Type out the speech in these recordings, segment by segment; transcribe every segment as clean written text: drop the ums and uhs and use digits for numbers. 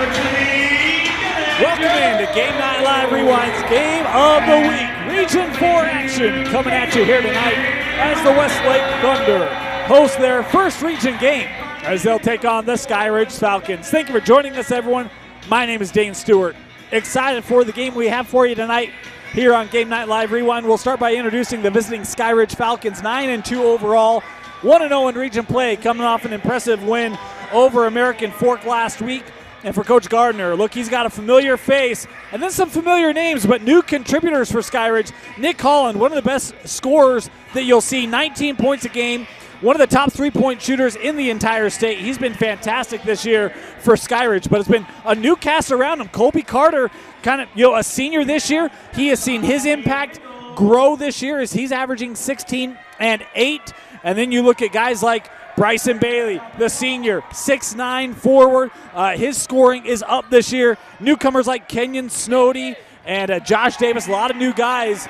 Welcome in to Game Night Live Rewind's Game of the Week. Region 4 action coming at you here tonight as the Westlake Thunder host their first region game as they'll take on the Skyridge Falcons. Thank you for joining us, everyone. My name is Dane Stewart. Excited for the game we have for you tonight here on Game Night Live Rewind. We'll start by introducing the visiting Skyridge Falcons, 9-2 overall, 1-0 in region play, coming off an impressive win over American Fork last week. And for Coach Gardner, look, he's got a familiar face and then some familiar names, but new contributors for Skyridge. Nick Holland, one of the best scorers that you'll see, 19 points a game, one of the top three-point shooters in the entire state. He's been fantastic this year for Skyridge, but it's been a new cast around him. Colby Carter, kind of a senior this year. He has seen his impact grow this year as he's averaging 16 and 8. And then you look at guys like Bryson Bailey, the senior, 6'9" forward. His scoring is up this year. Newcomers like Kenyon Snowdy and Josh Davis, a lot of new guys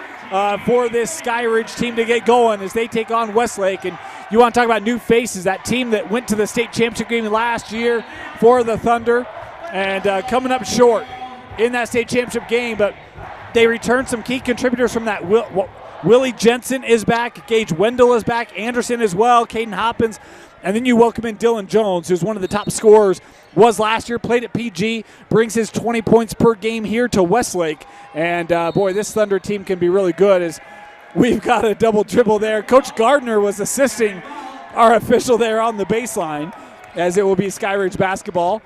for this Skyridge team to get going as they take on Westlake. And you want to talk about new faces, that team that went to the state championship game last year for the Thunder and coming up short in that state championship game, but they returned some key contributors from that. Willie Jensen is back, Gage Wendell is back, Anderson as well, Kaden Hopkins, and then you welcome in Dylan Jones, who's one of the top scorers, was last year, played at PG, brings his 20 points per game here to Westlake, and boy, this Thunder team can be really good as we've got a double dribble there. Coach Gardner was assisting our official there on the baseline as it will be Skyridge basketball.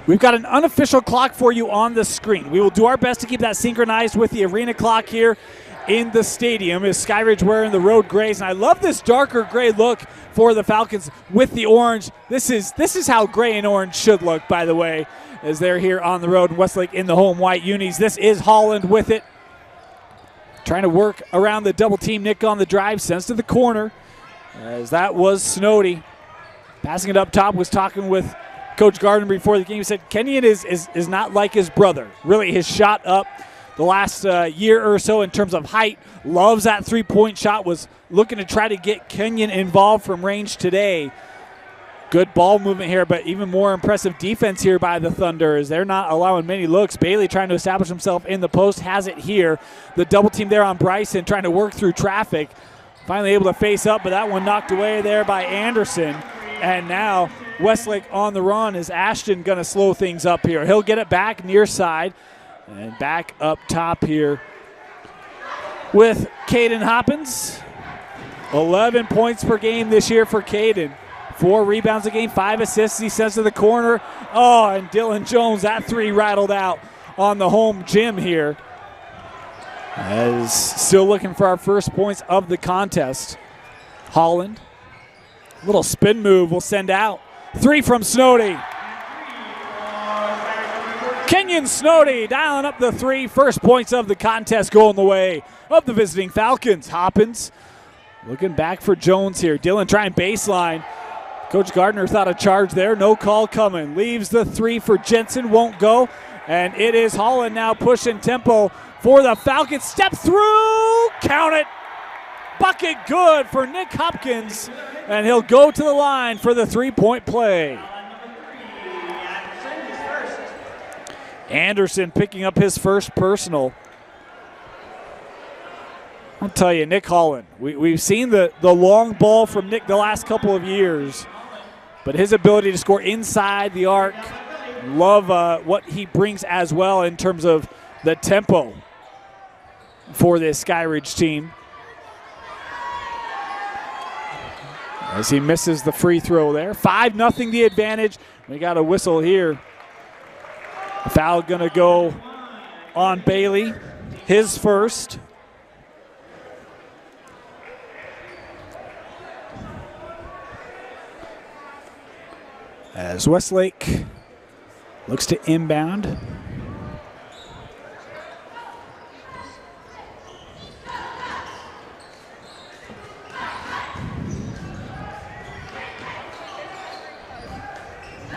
We've got an unofficial clock for you on the screen. We will do our best to keep that synchronized with the arena clock here in the stadium as Skyridge wearing the road grays. And I love this darker gray look for the Falcons with the orange. This is how gray and orange should look, by the way, as they're here on the road in Westlake in the home white unis. This is Holland with it. Trying to work around the double team. Nick on the drive, sends to the corner as that was Snowdy. Passing it up top, was talking with Coach Gardner before the game. He said Kenyon is not like his brother. Really, his shot up the last year or so in terms of height. Loves that three-point shot. Was looking to try to get Kenyon involved from range today. Good ball movement here, but even more impressive defense here by the Thunder as they're not allowing many looks. Bailey trying to establish himself in the post, has it here. The double team there on Bryson trying to work through traffic. Finally able to face up, but that one knocked away there by Anderson. And now Westlake on the run. Is Ashton going to slow things up here? He'll get it back near side and back up top here with Kaden Hopkins. 11 points per game this year for Kaden. 4 rebounds a game, 5 assists. He sends to the corner. Oh, and Dylan Jones, that three rattled out on the home gym here. As still looking for our first points of the contest. Holland. Little spin move will send out. 3 from Snowdy. Kenyon Snowdy dialing up the 3. First points of the contest going the way of the visiting Falcons. Hopkins looking back for Jones here. Dylan trying baseline. Coach Gardner thought a charge there. No call coming. Leaves the 3 for Jensen. Won't go. And it is Holland now pushing tempo for the Falcons. Step through. Count it. Bucket good for Nick Hopkins, and he'll go to the line for the three-point play. Anderson picking up his first personal. I'll tell you, Nick Holland, we've seen the long ball from Nick the last couple of years, but his ability to score inside the arc, love what he brings as well in terms of the tempo for this Skyridge team. As he misses the free throw there. 5-0 the advantage. We got a whistle here. Foul gonna go on Bailey. His first. As Westlake looks to inbound.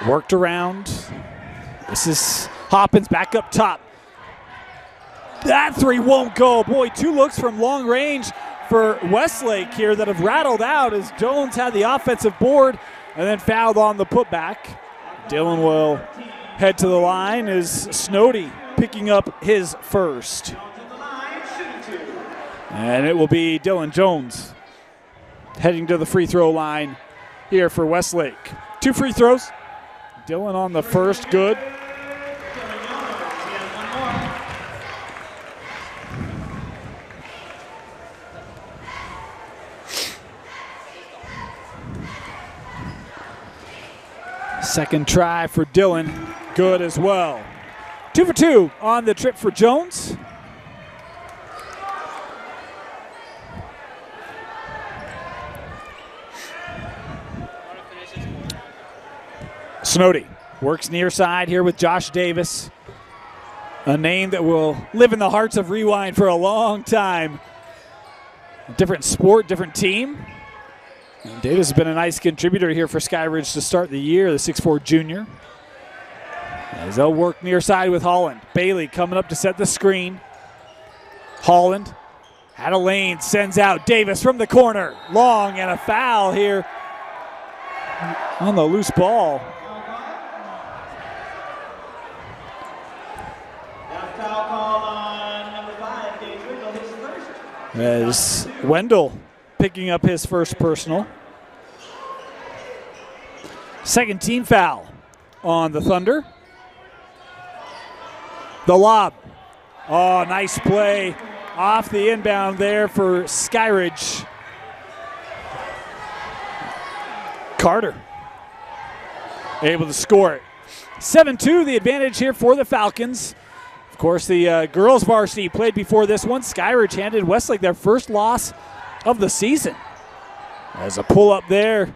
Worked around. This is Hopkins back up top. That 3 won't go. Boy, 2 looks from long range for Westlake here that have rattled out as Jones had the offensive board and then fouled on the putback. Dylan will head to the line as Snowdy picking up his first. And it will be Dylan Jones heading to the free throw line here for Westlake. 2 free throws. Dylan on the first, good. Second try for Dylan, good as well. 2 for 2 on the trip for Jones. Snowdy works near side here with Josh Davis, a name that will live in the hearts of Rewind for a long time. Different sport, different team. And Davis has been a nice contributor here for Skyridge to start the year, the 6'4 junior. As they'll work near side with Holland. Bailey coming up to set the screen. Holland out of lane, sends out Davis from the corner. Long, and a foul here on the loose ball. As Wendell picking up his first personal. Second team foul on the Thunder. The lob. Oh, nice play off the inbound there for Skyridge. Carter able to score it. 7-2 the advantage here for the Falcons. Of course, the girls varsity played before this one. Skyridge handed Westlake their first loss of the season. As a pull up there.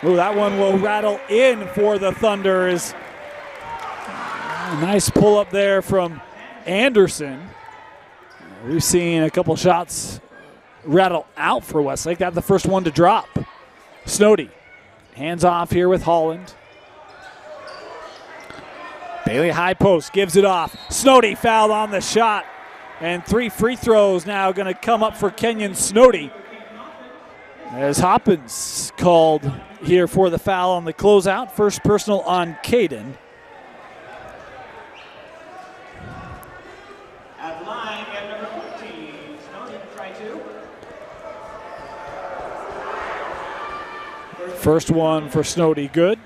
Ooh, that one will rattle in for the Thunder. Is a nice pull up there from Anderson. We've seen a couple shots rattle out for Westlake. That's the first one to drop. Snowdy hands off here with Holland. Bailey high post, gives it off. Snowdy fouled on the shot. And 3 free throws now going to come up for Kenyon Snowdy. As Hopkins called here for the foul on the closeout. First personal on Kaden. At the line, we have number 14, Snowdy, try 2. First one for Snowdy, good.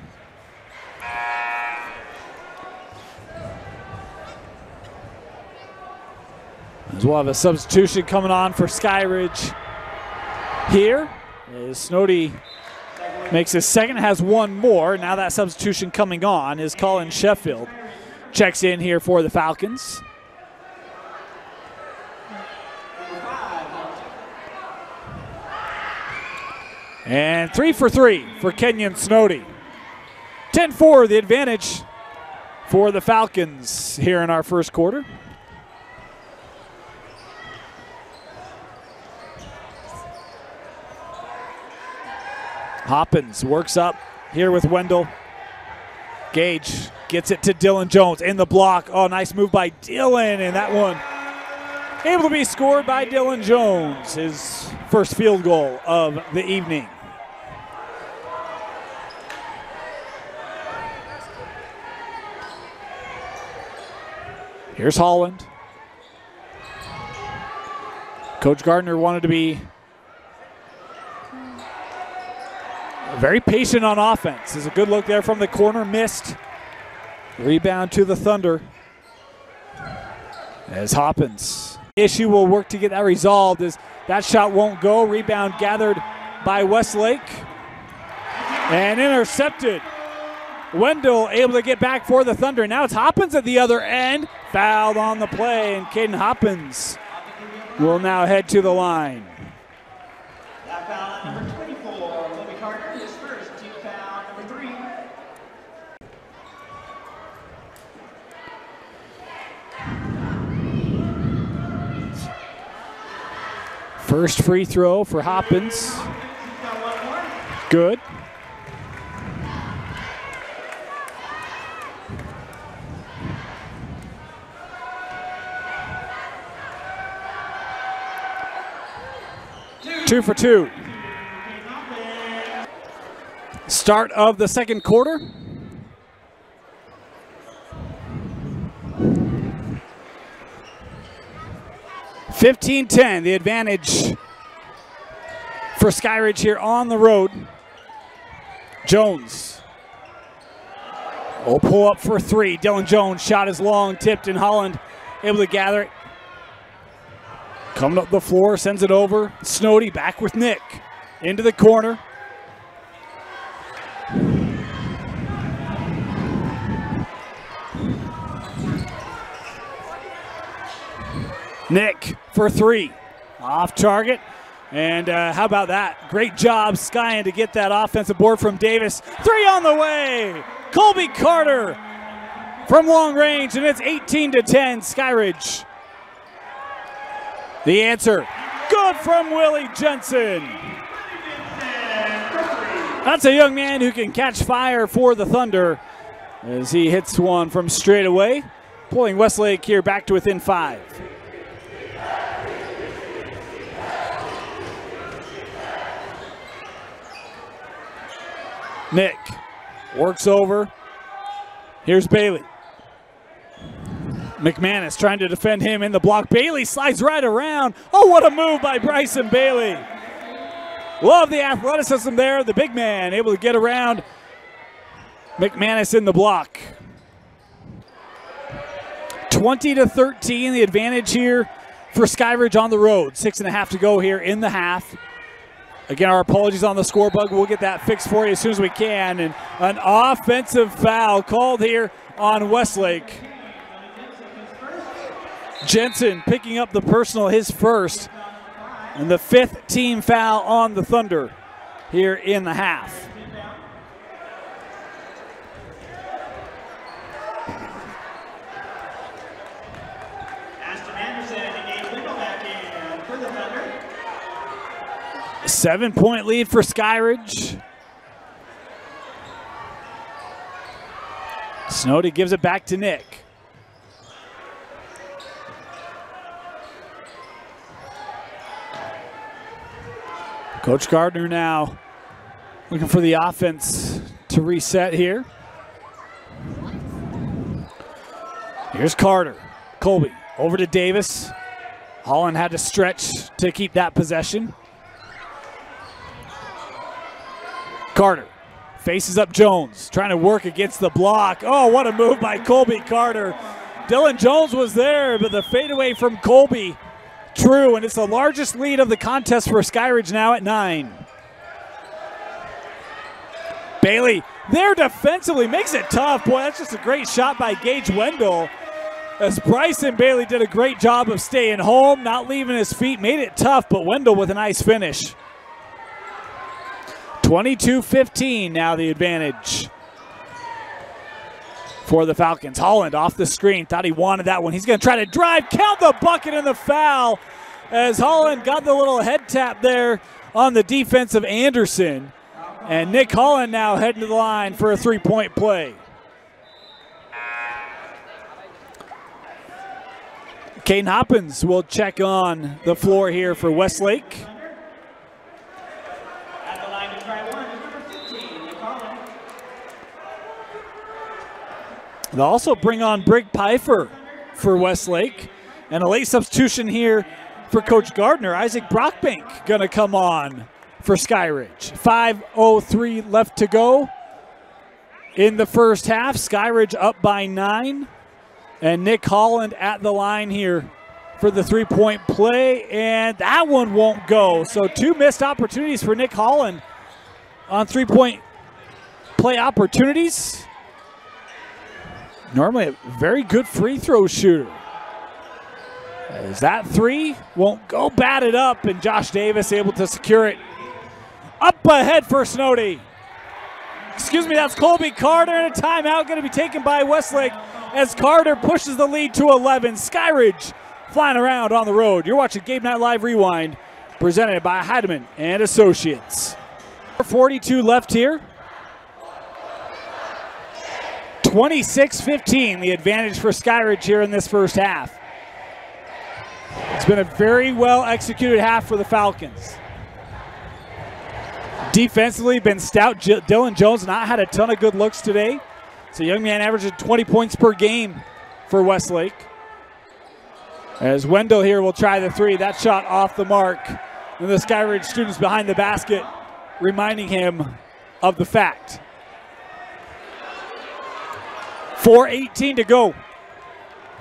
As we'll have a substitution coming on for Skyridge here. As Snowdy makes his second, has one more. Now that substitution coming on is Colin Sheffield. Checks in here for the Falcons. And 3 for 3 for Kenyon Snowdy. 10-4 the advantage for the Falcons here in our first quarter. Hopkins works up here with Wendell. Gage gets it to Dylan Jones in the block. Oh, nice move by Dylan, and that one able to be scored by Dylan Jones, his first field goal of the evening. Here's Holland. Coach Gardner wanted to be very patient on offense. There's a good look there from the corner, missed. Rebound to the Thunder. As Hopkins. Issue will work to get that resolved as that shot won't go. Rebound gathered by Westlake. And intercepted. Wendell able to get back for the Thunder. Now it's Hopkins at the other end. Fouled on the play, and Kaden Hopkins will now head to the line. That foul at number 24, Toby Carter, his first team foul, number 3. First free throw for Hopkins. Good. Two for two. Start of the second quarter. 15-10, the advantage for Skyridge here on the road. Jones will pull up for three. Dylan Jones shot is long, tipped, and Holland able to gather it. Coming up the floor, sends it over. Snowdy back with Nick. Into the corner. Nick for three. Off target. And how about that? Great job, Skyen, to get that offensive board from Davis. Three on the way. Colby Carter from long range, and it's 18-10, Skyridge. The answer, good from Willie Jensen. That's a young man who can catch fire for the Thunder as he hits one from straight away, pulling Westlake here back to within 5. Nick works over. Here's Bailey. McManus trying to defend him in the block. Bailey slides right around. Oh, what a move by Bryson Bailey. Love the athleticism there. The big man able to get around McManus in the block. 20-13, the advantage here for Skyridge on the road. 6.5 to go here in the half. Again, our apologies on the score bug. We'll get that fixed for you as soon as we can. And an offensive foul called here on Westlake. Jensen picking up the personal, his first. And the 5th team foul on the Thunder here in the half. Aston Anderson and Gabe Wingle back in for the Thunder. 7-point lead for Skyridge. Snowdy gives it back to Nick. Coach Gardner now looking for the offense to reset here. Here's Carter. Colby over to Davis. Holland had to stretch to keep that possession. Carter faces up Jones, trying to work against the block. Oh, what a move by Colby Carter. Dylan Jones was there, but the fadeaway from Colby, true, and it's the largest lead of the contest for Skyridge now at 9. Bailey there defensively makes it tough. Boy, that's just a great shot by Gage Wendell. As Bryson Bailey did a great job of staying home, not leaving his feet, made it tough, but Wendell with a nice finish. 22-15 now the advantage for the Falcons. Holland off the screen, thought he wanted that one. He's going to try to drive, count the bucket and the foul as Holland got the little head tap there on the defense of Anderson. And Nick Holland now heading to the line for a three-point play. Kaden Hopkins will check on the floor here for Westlake. At the line to try one, number 15, Nick Holland. They'll also bring on Brig Pfeiffer for Westlake. And a late substitution here for Coach Gardner. Isaac Brockbank going to come on for Skyridge. 5:03 left to go in the first half. Skyridge up by 9. And Nick Holland at the line here for the three-point play. And that one won't go. So 2 missed opportunities for Nick Holland on three-point play opportunities. Normally a very good free throw shooter. As that 3 won't go, batted up, and Josh Davis able to secure it. Up ahead for Snowdy. Excuse me, that's Colby Carter, and a timeout going to be taken by Westlake as Carter pushes the lead to 11. Skyridge flying around on the road. You're watching Game Night Live Rewind, presented by Heidemann and Associates. 42 left here. 26-15, the advantage for Skyridge here in this first half. It's been a very well executed half for the Falcons. Defensively been stout. Dylan Jones not had a ton of good looks today. So young man averaging 20 points per game for Westlake. As Wendell here will try the three. That shot off the mark. And the Skyridge students behind the basket reminding him of the fact. 4:18 to go.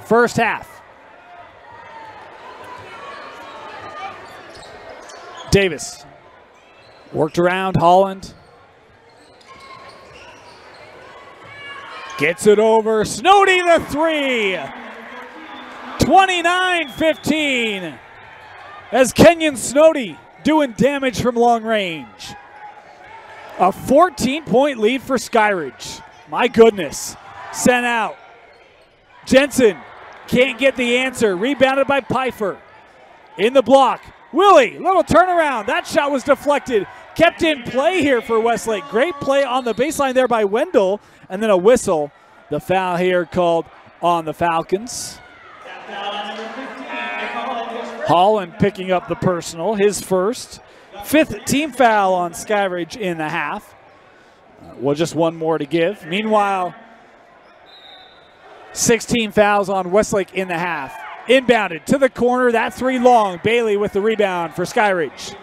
First half. Davis worked around Holland. Gets it over. Snowdy the three. 29-15. As Kenyon Snowdy doing damage from long range. A 14-point lead for Skyridge. My goodness. Sent out. Jensen can't get the answer. Rebounded by Pfeiffer. In the block. Willie, little turnaround. That shot was deflected. Kept in play here for Westlake. Great play on the baseline there by Wendell. And then a whistle. The foul here called on the Falcons. Holland picking up the personal, his first. Fifth team foul on Skyridge in the half. Well, just one more to give. Meanwhile, 16 fouls on Westlake in the half. Inbounded to the corner, that three long. Bailey with the rebound for Skyridge.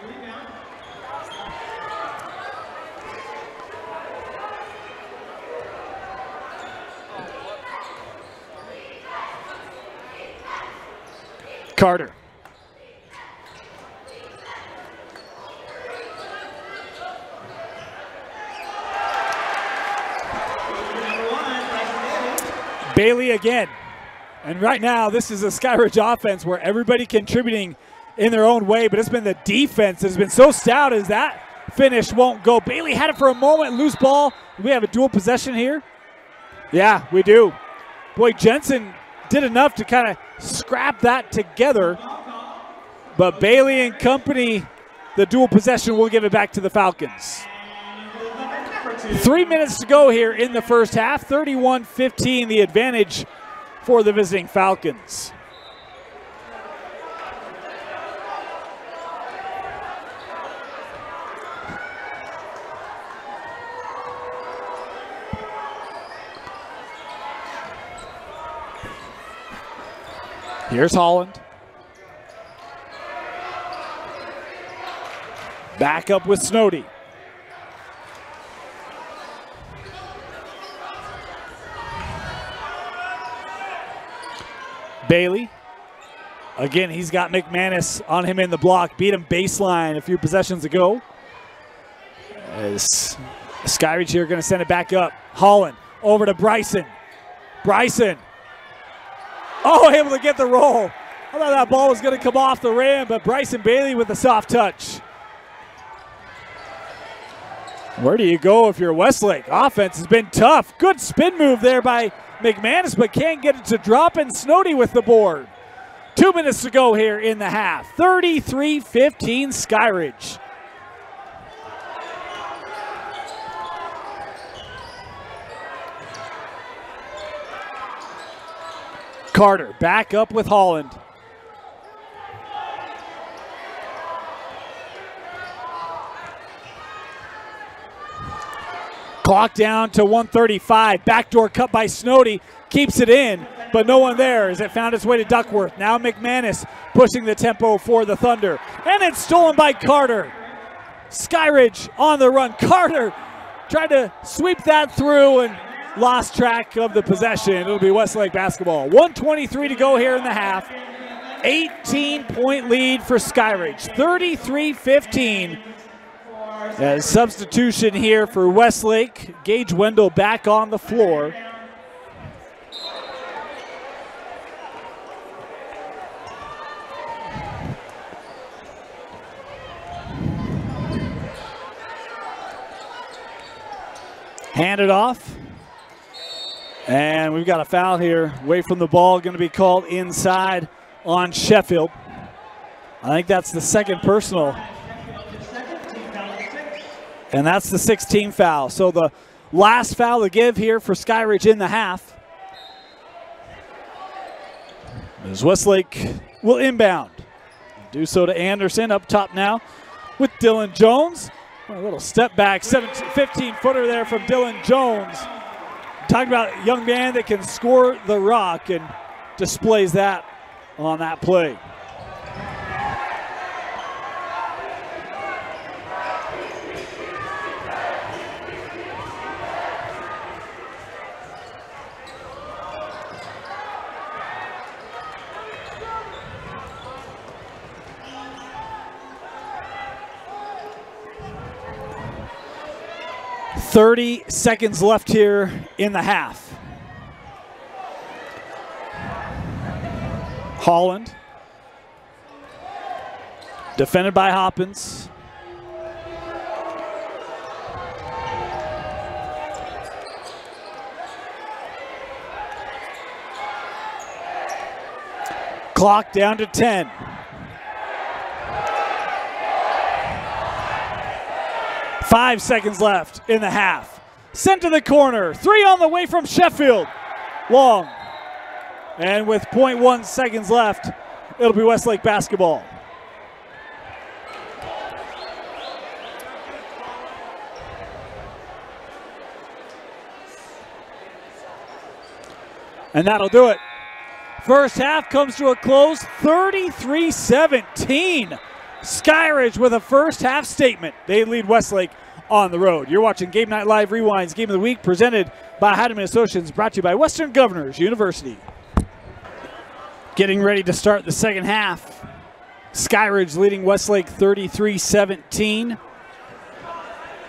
Carter. Bailey again. And right now, this is a Skyridge offense where everybody contributing in their own way, but it's been the defense that has been so stout as that finish won't go. Bailey had it for a moment, loose ball. Do we have a dual possession here? Yeah, we do. Boy, Jensen did enough to kind of scrap that together, but Bailey and company, the dual possession, will give it back to the Falcons. 3 minutes to go here in the first half. 31-15 the advantage for the visiting Falcons. Here's Holland. Back up with Snowdy. Bailey. Again, he's got McManus on him in the block. Beat him baseline a few possessions ago. As Skyridge here going to send it back up. Holland over to Bryson. Bryson. Oh, able to get the roll. I thought that ball was going to come off the rim, but Bryson Bailey with a soft touch. Where do you go if you're Westlake? Offense has been tough. Good spin move there by McManus, but can't get it to drop, and Snowdy with the board. 2 minutes to go here in the half. 33-15 Skyridge. Carter back up with Holland. Clock down to 1:35. Backdoor cut by Snowdy. Keeps it in, but no one there as it found its way to Duckworth. Now McManus pushing the tempo for the Thunder. And it's stolen by Carter. Skyridge on the run. Carter tried to sweep that through and lost track of the possession. It'll be Westlake basketball. 1:23 to go here in the half. 18-point lead for Skyridge. 33-15. As substitution here for Westlake. Gage Wendell back on the floor. Hand it off. And we've got a foul here away from the ball, going to be called inside on Sheffield. I think that's the second personal. And that's the 16th foul. So the last foul to give here for Skyridge in the half. As Westlake will inbound. Do so to Anderson up top now with Dylan Jones. A little step back, 15-footer there from Dylan Jones. Talking about a young man that can score the rock and displays that on that play. .30 seconds left here in the half. Holland, defended by Hopkins. Clock down to 10. Five seconds left in the half. Sent to the corner. Three on the way from Sheffield. Long. And with 0.1 seconds left, it'll be Westlake basketball. And that'll do it. First half comes to a close, 33-17. Skyridge with a first half statement. They lead Westlake on the road. You're watching Game Night Live Rewind's Game of the Week, presented by Heidemann Associates, brought to you by Western Governors University. Getting ready to start the second half. Skyridge leading Westlake 33-17.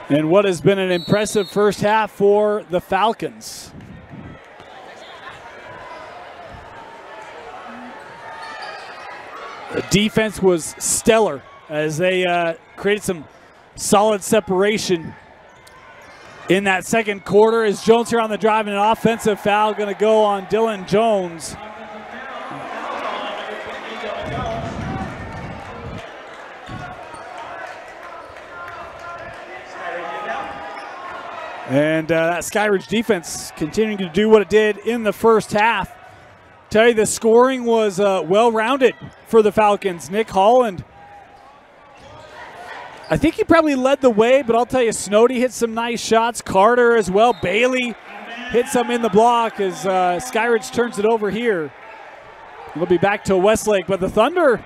And what has been an impressive first half for the Falcons. The defense was stellar as they created some solid separation in that second quarter. As Jones here on the drive, and an offensive foul going to go on Dylan Jones. And that Skyridge defense continuing to do what it did in the first half. Tell you, the scoring was well-rounded for the Falcons. Nick Holland, I think he probably led the way, but I'll tell you, Snowdy hit some nice shots. Carter as well. Bailey hit some in the block as Skyridge turns it over here. We'll be back to Westlake, but the Thunder,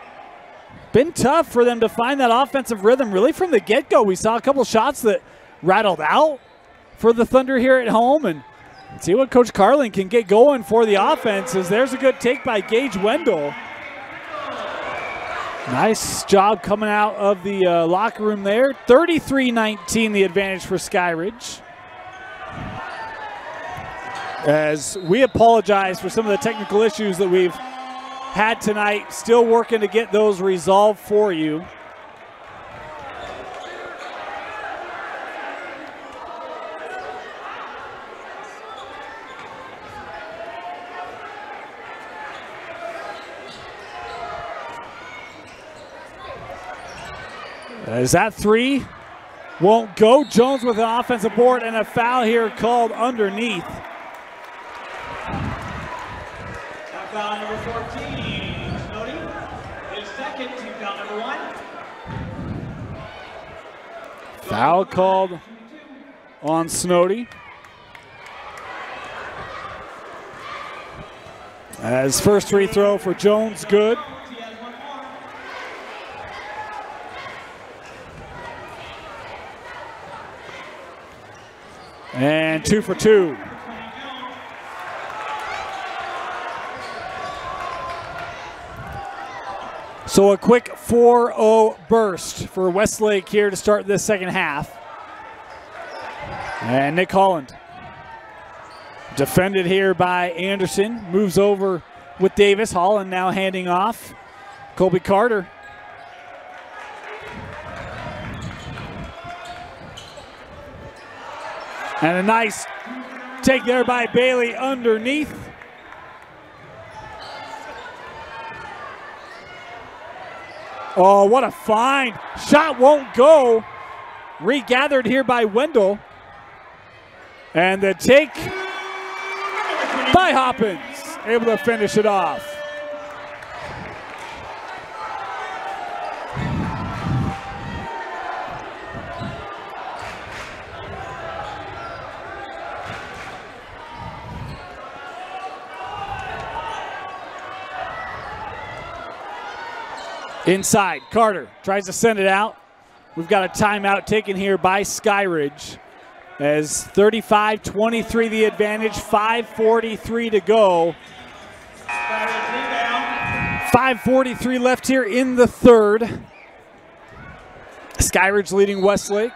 been tough for them to find that offensive rhythm really from the get-go. We saw a couple shots that rattled out for the Thunder here at home, and see what Coach Carlin can get going for the offense, as there's a good take by Gage Wendell. Nice job coming out of the locker room there. 33-19 the advantage for Skyridge. As we apologize for some of the technical issues that we've had tonight. Still working to get those resolved for you. As that three won't go. Jones with an offensive board and a foul here called underneath. Foul number 14, Snowdy is second, team foul number 1. Foul called on Snowdy. As first free throw for Jones, good. And 2 for 2. So a quick 4-0 burst for Westlake here to start this second half. And Nick Holland, defended here by Anderson, moves over with Davis. Holland now handing off. Colby Carter. And a nice take there by Bailey underneath. Oh, what a find. Shot won't go. Regathered here by Wendell. And the take by Hopkins. Able to finish it off. Inside, Carter tries to send it out. We've got a timeout taken here by Skyridge as 35-23 the advantage, 5:43 to go. 5:43 left here in the third. Skyridge leading Westlake.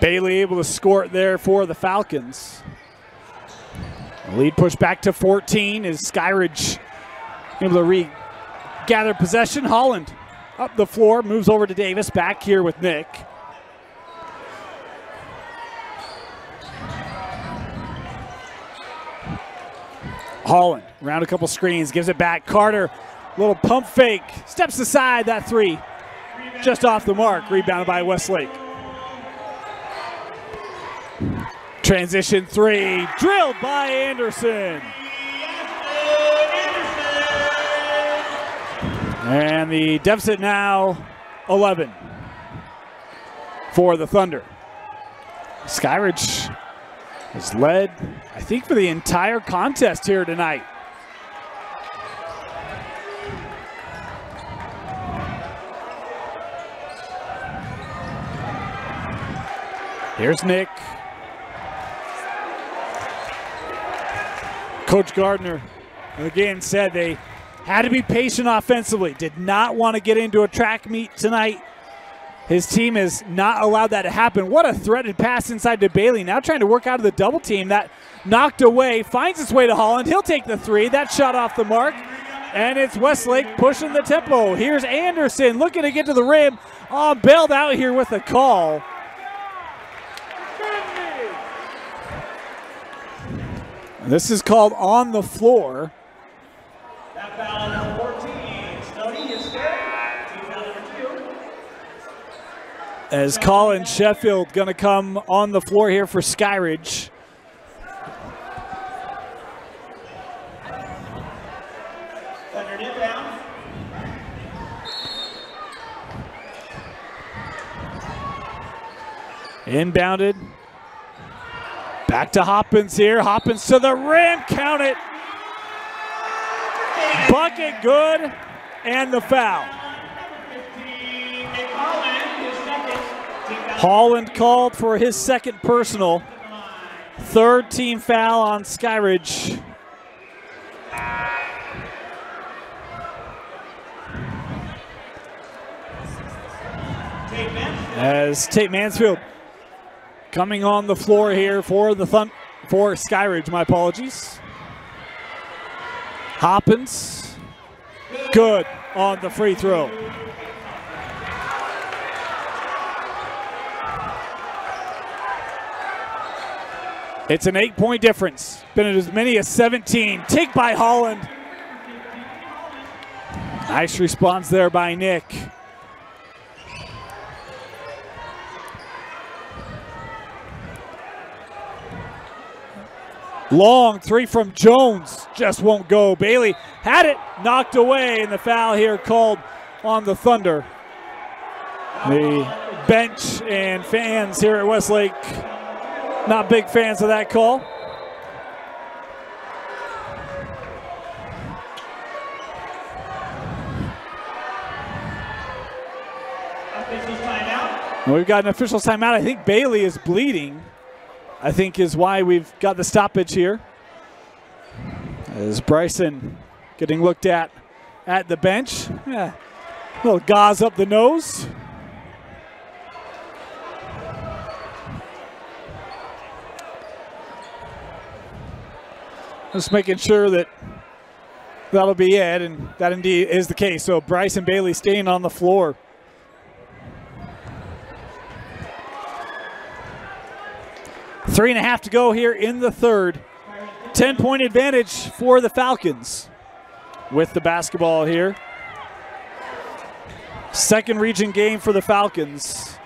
Bailey able to score it there for the Falcons. The lead pushed back to 14 as Skyridge able to regather possession. Holland up the floor, moves over to Davis, back here with Nick. Holland around a couple screens, gives it back. Carter, little pump fake, steps aside, that three just off the mark, rebounded by Westlake. Transition three, drilled by Anderson. And the deficit now 11 for the Thunder. Skyridge has led, I think, for the entire contest here tonight. Here's Nick. Coach Gardner again said they had to be patient offensively, did not want to get into a track meet tonight. His team has not allowed that to happen. What a threaded pass inside to Bailey. Now trying to work out of the double team. That knocked away, finds its way to Holland. He'll take the three. That shot off the mark. And it's Westlake pushing the tempo. Here's Anderson looking to get to the rim. Oh, bailed out here with a call. This is called on the floor. That foul number 14, Stoney is good. Team foul number 2. As Colin Sheffield going to come on the floor here for Skyridge. Thunder inbound. Inbounded. Back to Hopkins here. Hopkins to the rim. Count it. Bucket good. And the foul. Holland called for his second personal. Third team foul on Skyridge. As Tate Mansfield coming on the floor here for the for Skyridge, my apologies. Hopkins, good on the free throw. It's an 8-point difference. Been at as many as 17. Take by Holland. Nice response there by Nick. Long three from Jones, just won't go. Bailey had it, knocked away, and the foul here called on the Thunder. The bench and fans here at Westlake, not big fans of that call. Officials timeout. We've got an official timeout. I think Bailey is bleeding, I think is why we've got the stoppage here. As Bryson getting looked at the bench. Yeah, a little gauze up the nose. Just making sure that that'll be it, and that indeed is the case. So Bryson Bailey staying on the floor. Three and a half to go here in the third. 10-point advantage for the Falcons with the basketball here. Second region game for the Falcons.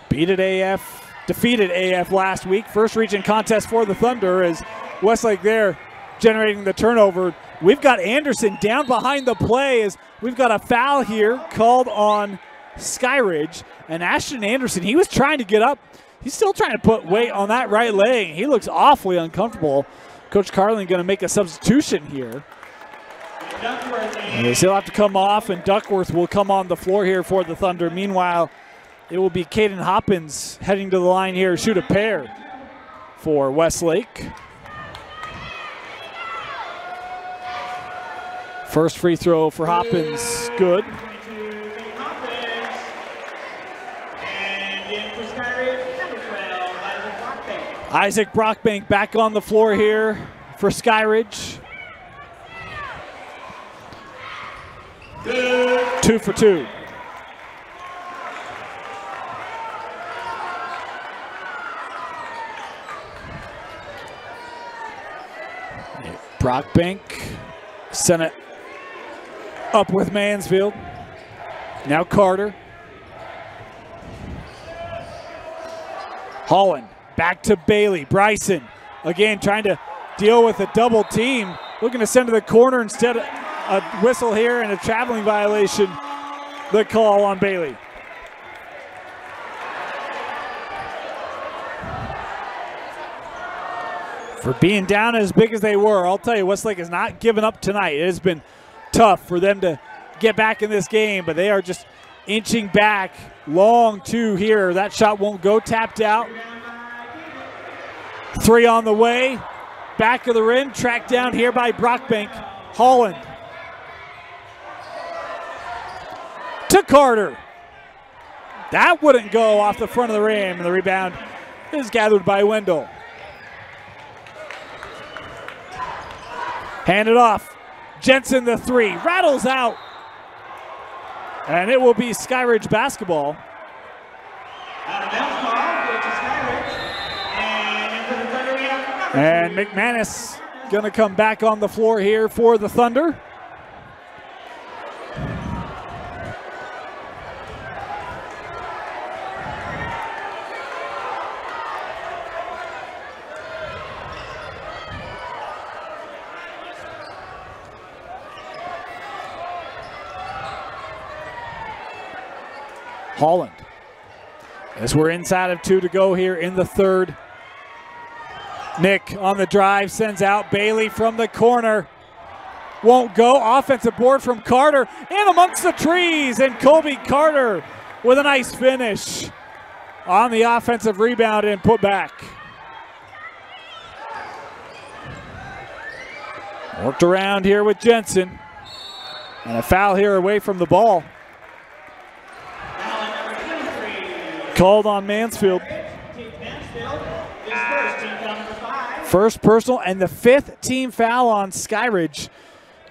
Defeated AF last week. First region contest for the Thunder as Westlake there generating the turnover. We've got Anderson down behind the play as we've got a foul here called on Skyridge. And Ashton Anderson, he was trying to get up. He's still trying to put weight on that right leg. He looks awfully uncomfortable. Coach Carlin going to make a substitution here. He'll have to come off, and Duckworth will come on the floor here for the Thunder. Meanwhile, it will be Kaden Hopkins heading to the line here, shoot a pair for Westlake. First free throw for Hopkins, good. Isaac Brockbank back on the floor here for Skyridge. 2 for 2. Brockbank sent it up with Mansfield. Now Carter. Holland back to Bailey. Bryson again trying to deal with a double team. Looking to send to the corner instead of a whistle here and a traveling violation. The call on Bailey. For being down as big as they were, I'll tell you, Westlake has not given up tonight. It has been tough for them to get back in this game, but they are just inching back. Long two here. That shot won't go. Tapped out. 3 on the way. Back of the rim. Tracked down here by Brockbank. Holland. To Carter. That wouldn't go off the front of the rim, and the rebound is gathered by Wendell. Handed off. Jensen the 3. Rattles out. And it will be Skyridge basketball. And McManus going to come back on the floor here for the Thunder. Holland, as we're inside of 2 to go here in the third. Nick on the drive, sends out Bailey from the corner. Won't go. Offensive board from Carter, and amongst the trees, and Colby Carter with a nice finish on the offensive rebound and put back. Worked around here with Jensen, and a foul here away from the ball. Called on Mansfield. First personal and the 5th team foul on Skyridge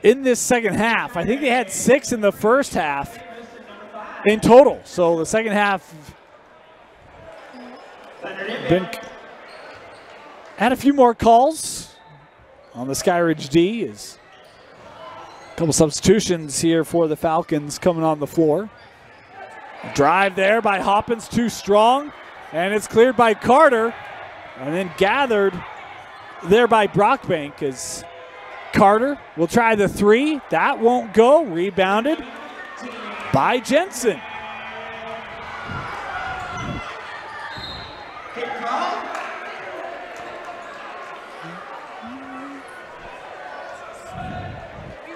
in this second half. I think they had 6 in the first half in total. So the second half had a few more calls on the Skyridge D. Is a couple substitutions here for the Falcons coming on the floor. Drive there by Hopkins, too strong, and it's cleared by Carter, and then gathered there by Brockbank as Carter will try the 3. That won't go. Rebounded by Jensen.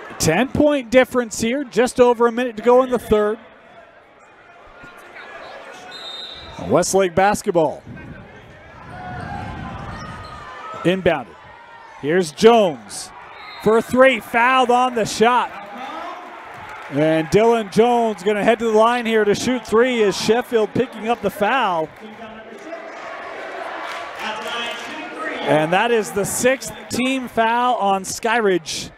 A 10-point difference here, just over a minute to go in the third. Westlake basketball. Inbounded. Here's Jones for 3, fouled on the shot. And Dylan Jones going to head to the line here to shoot 3 as Sheffield picking up the foul. And that is the 6th team foul on Skyridge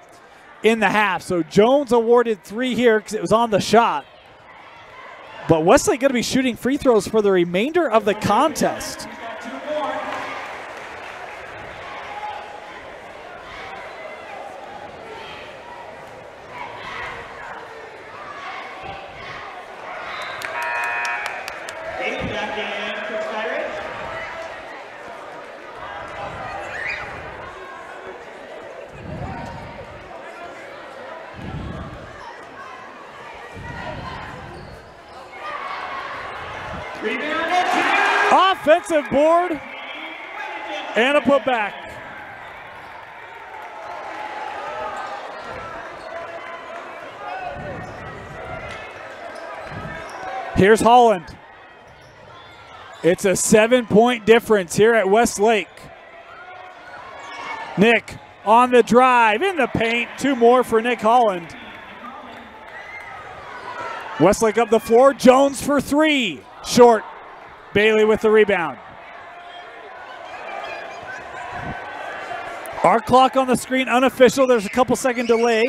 in the half. So Jones awarded 3 here because it was on the shot. But Westlake going to be shooting free throws for the remainder of the contest. offensive board and a putback. Here's Holland. It's a 7-point difference here at Westlake. Nick on the drive, in the paint, 2 more for Nick Holland. Westlake up the floor, Jones for 3, short. Bailey with the rebound. Our clock on the screen, unofficial, there's a couple second delay.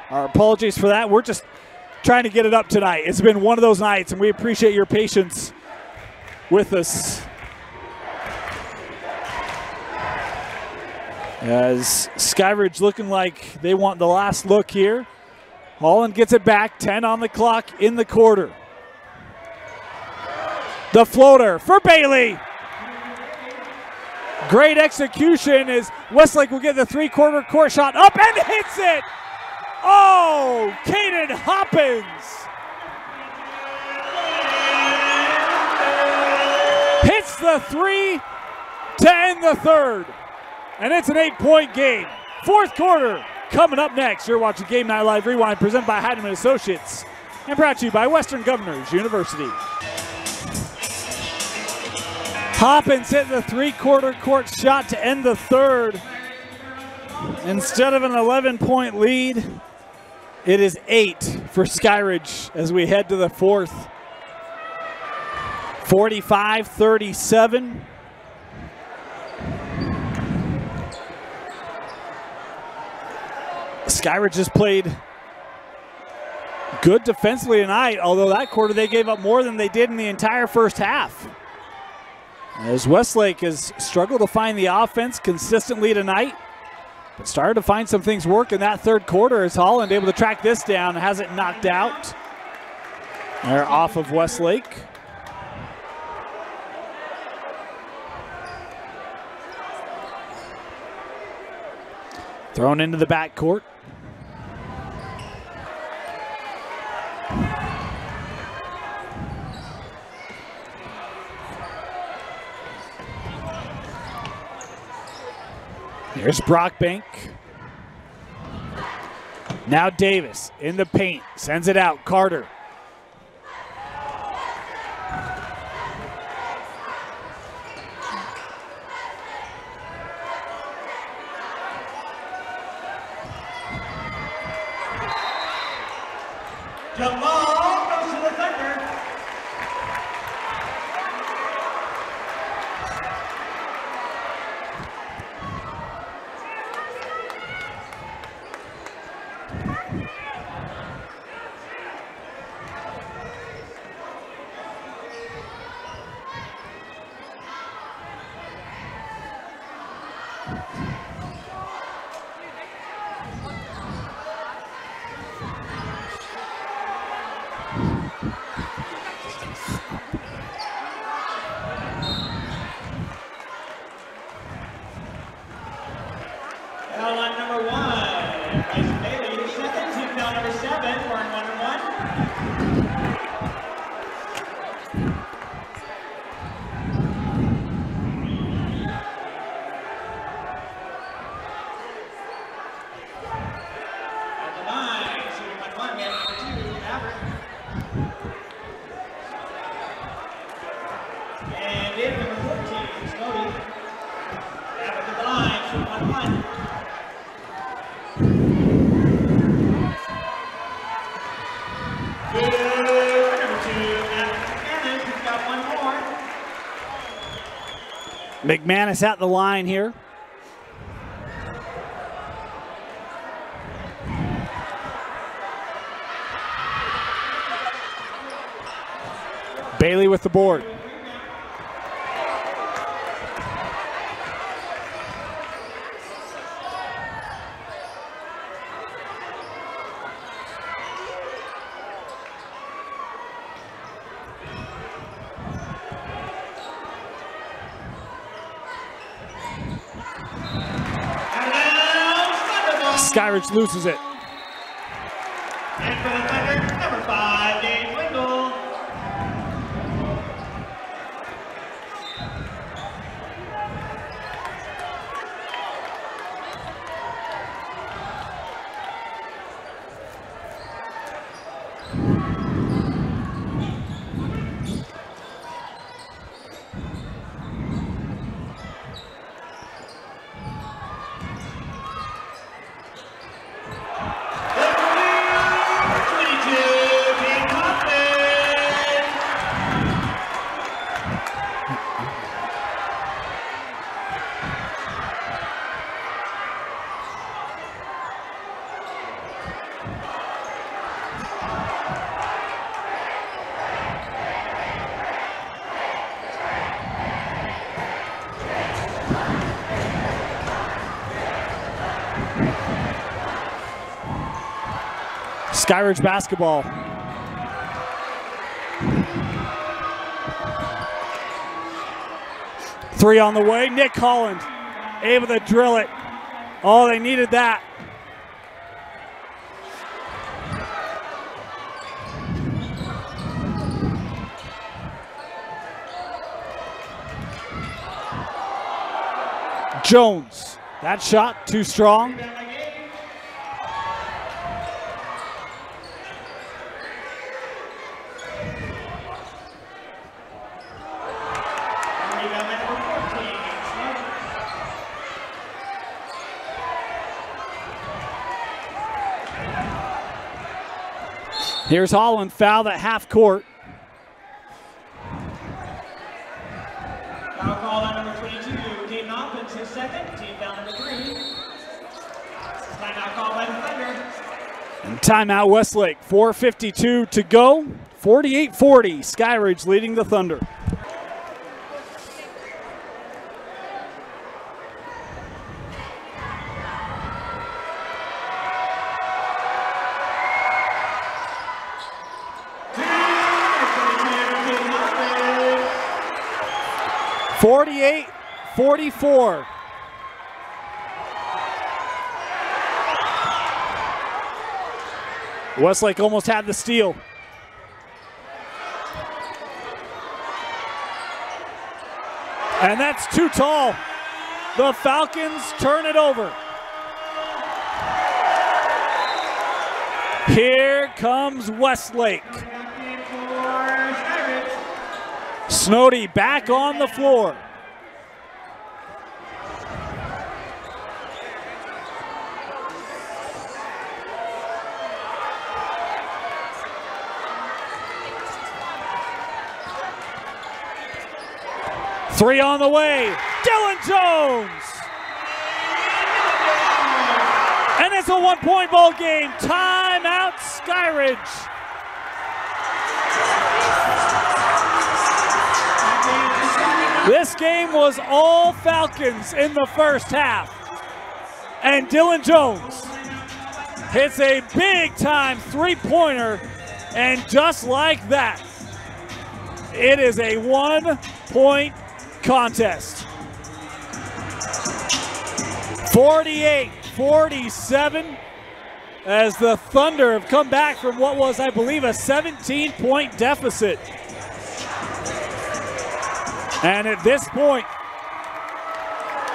Our apologies for that, we're just trying to get it up tonight. It's been one of those nights and we appreciate your patience with us. As Skyridge looking like they want the last look here. Holland gets it back, 10 on the clock in the quarter. The floater for Bailey. Great execution as Westlake will get the 3-quarter court shot up and hits it. Oh, Kaden Hopkins. Hits the 3 to end the third. And it's an 8-point game. 4th quarter coming up next. You're watching Game Night Live Rewind presented by Heidemann Associates and brought to you by Western Governors University. Hopkins hit the 3-quarter court shot to end the third. Instead of an 11-point lead, it is 8 for Skyridge as we head to the 4th. 45-37. Skyridge has played good defensively tonight, although that quarter they gave up more than they did in the entire first half. As Westlake has struggled to find the offense consistently tonight, but started to find some things work in that 3rd quarter as Holland able to track this down, has it knocked out. They're off of Westlake. Thrown into the backcourt. Here's Brockbank. Now Davis in the paint, sends it out, Carter. Jamal goes to the Thunder. Foul on number 1. Bryson Bailey, 7. Team foul number 7 for number 1. At the line, shooting 1-1, we have number 2, Maverick. And in number 14, Snowden. Maverick at the line, shooting 1-1. McManus at the line here. Bailey with the board. Skyridge loses it. And for the Thunder, number 5, Dave Wingle. Skyridge basketball. Three on the way. Nick Holland able to drill it. Oh, they needed that. Jones. That shot too strong. Here's Holland, fouled at half court. Foul call on number 22, Kaden Hopkins, his second, team foul number 3. Timeout call by the Thunder. And timeout Westlake, 4:52 to go. 48-40, Skyridge leading the Thunder. (48-44). Westlake almost had the steal. And that's too tall. The Falcons turn it over. Here comes Westlake. Snowdy back on the floor. Three on the way. Dylan Jones. And it's a one-point ball game. Timeout, Skyridge. This game was all Falcons in the first half. And Dylan Jones hits a big-time three-pointer, and just like that, it is a one-point contest. 48-47 as the Thunder have come back from what was, I believe, a 17-point deficit. And at this point,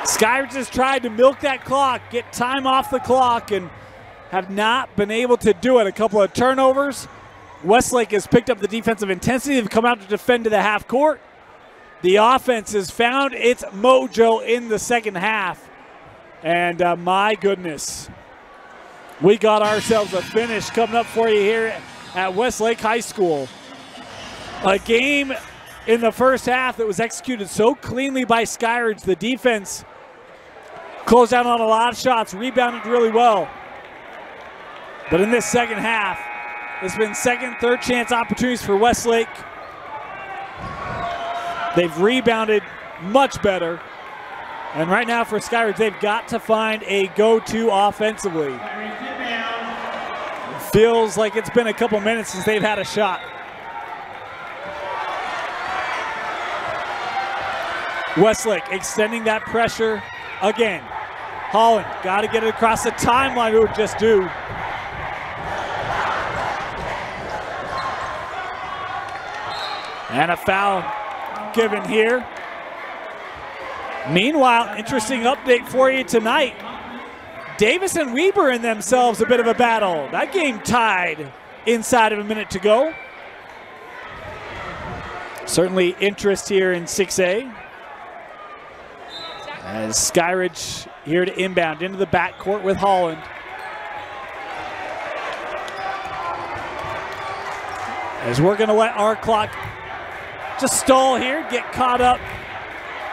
Skyridge has tried to milk that clock, get time off the clock, and have not been able to do it. A couple of turnovers. Westlake has picked up the defensive intensity. They've come out to defend to the half court. The offense has found its mojo in the second half. And my goodness, we got ourselves a finish coming up for you here at Westlake High School. A game in the first half that was executed so cleanly by Skyridge. The defense closed out on a lot of shots, rebounded really well. But in this second half, there's been second, third chance opportunities for Westlake. They've rebounded much better. And right now for Skyridge, they've got to find a go-to offensively. It feels like it's been a couple minutes since they've had a shot. Westlake extending that pressure again. Holland got to get it across the timeline. It would just do. And a foul given here. Meanwhile, interesting update for you tonight. Davis and Weber in themselves a bit of a battle. That game tied inside of a minute to go. Certainly interest here in 6A. As Skyridge here to inbound into the backcourt with Holland. As we're going to let our clock just stall here, get caught up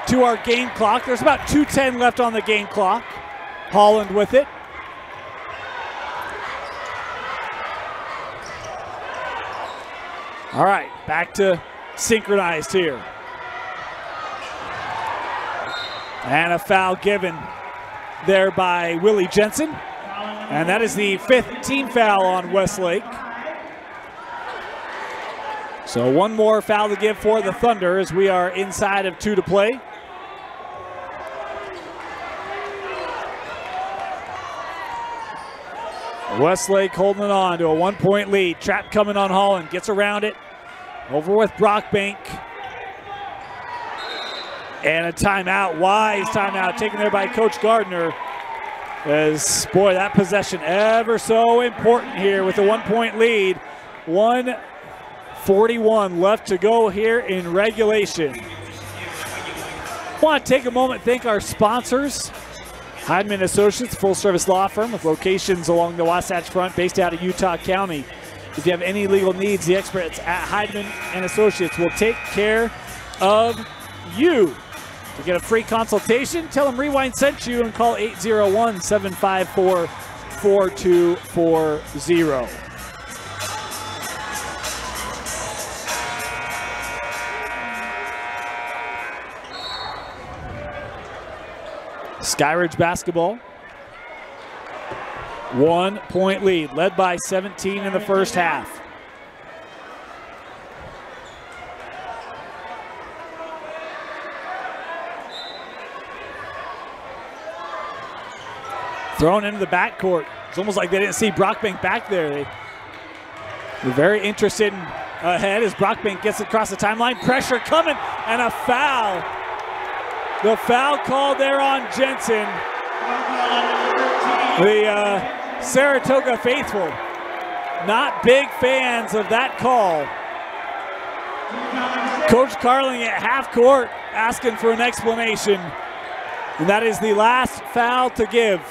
to our game clock. There's about 2:10 left on the game clock. Holland with it. All right, back to synchronized here. And a foul given. there by Willie Jensen. And that is the 5th team foul on Westlake. So one more foul to give for the Thunder as we are inside of 2 to play. Westlake holding it on to a 1-point lead. Trap coming on Holland, gets around it. Over with Brockbank. And a timeout, wise timeout taken there by Coach Gardner. As, boy, that possession ever so important here with a 1-point lead. 1:41 left to go here in regulation. I want to take a moment and thank our sponsors. Heidman Associates, full-service law firm with locations along the Wasatch Front, based out of Utah County. If you have any legal needs, the experts at Heidman and Associates will take care of you. To get a free consultation, tell them Rewind sent you and call 801-754-4240. Skyridge basketball. 1-point lead, led by 17 in the first half. Thrown into the backcourt. It's almost like they didn't see Brockbank back there. They're very interested in ahead as Brockbank gets across the timeline. Pressure coming and a foul. The foul called there on Jensen. The Saratoga faithful, not big fans of that call. Coach Carling at half court asking for an explanation. And that is the last foul to give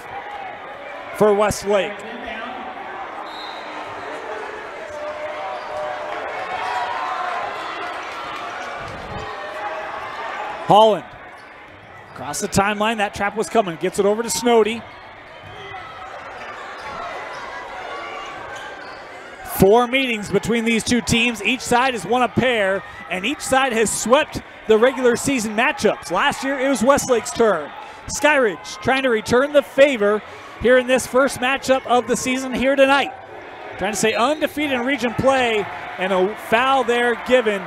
for Westlake. Holland across the timeline, that trap was coming, gets it over to Snody. 4 meetings between these two teams. Each side has won a pair, and each side has swept the regular season matchups. Last year, it was Westlake's turn. Skyridge trying to return the favor here in this first matchup of the season here tonight. Trying to stay undefeated in region play, and a foul there given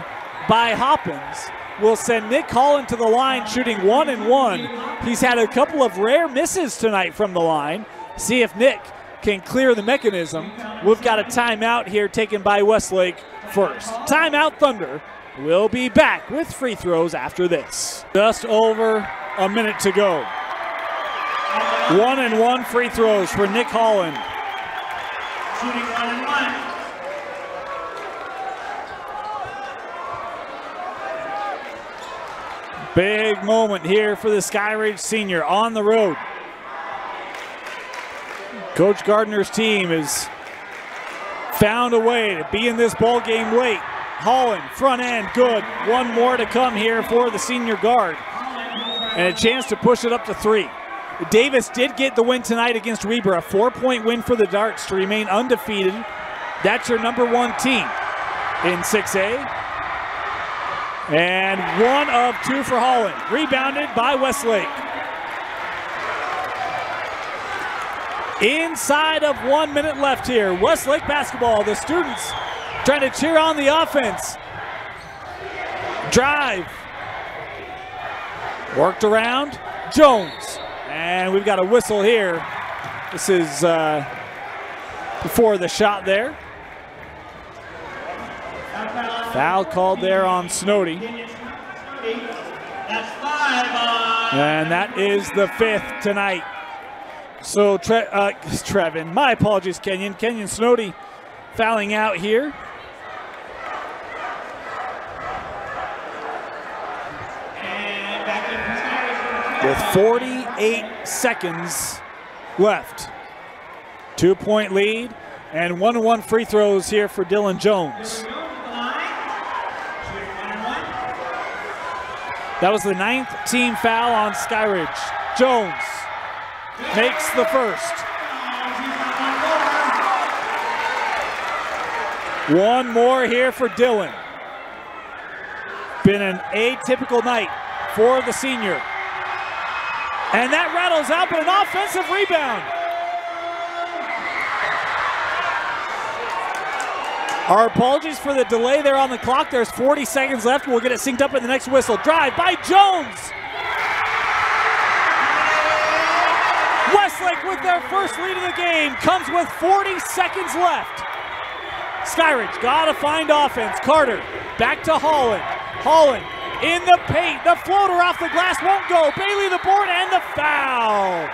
by Hopkins will send Nick Holland to the line shooting 1-1. He's had a couple of rare misses tonight from the line. See if Nick can clear the mechanism. We've got a timeout here taken by Westlake first. Timeout Thunder. We'll be back with free throws after this. Just over a minute to go. 1-1 free throws for Nick Holland. Shooting 1-1. Big moment here for the Skyridge senior on the road. Coach Gardner's team has found a way to be in this ball game late. Holland, front end, good. One more to come here for the senior guard. And a chance to push it up to 3. Davis did get the win tonight against Weber, a 4-point win for the Darts to remain undefeated. That's your #1 team in 6A. And 1 of 2 for Holland. Rebounded by Westlake. Inside of 1 minute left here. Westlake basketball. The students trying to cheer on the offense. Drive. Worked around. Jones. And we've got a whistle here. This is before the shot there. Foul called there on Snody. And that is the 5th tonight. So Trevin, my apologies, Kenyon. Kenyon Snody fouling out here. With 48 seconds left. 2-point lead and 1-1 free throws here for Dylan Jones. That was the 9th team foul on Skyridge. Jones makes the first. 1 more here for Dylan. Been an atypical night for the senior. And that rattles out, but an offensive rebound. Our apologies for the delay there on the clock. There's 40 seconds left. We'll get it synced up in the next whistle. Drive by Jones. Westlake with their first lead of the game comes with 40 seconds left. Skyridge gotta find offense. Carter back to Holland. Holland in the paint. The floater off the glass won't go. Bailey the board and the foul.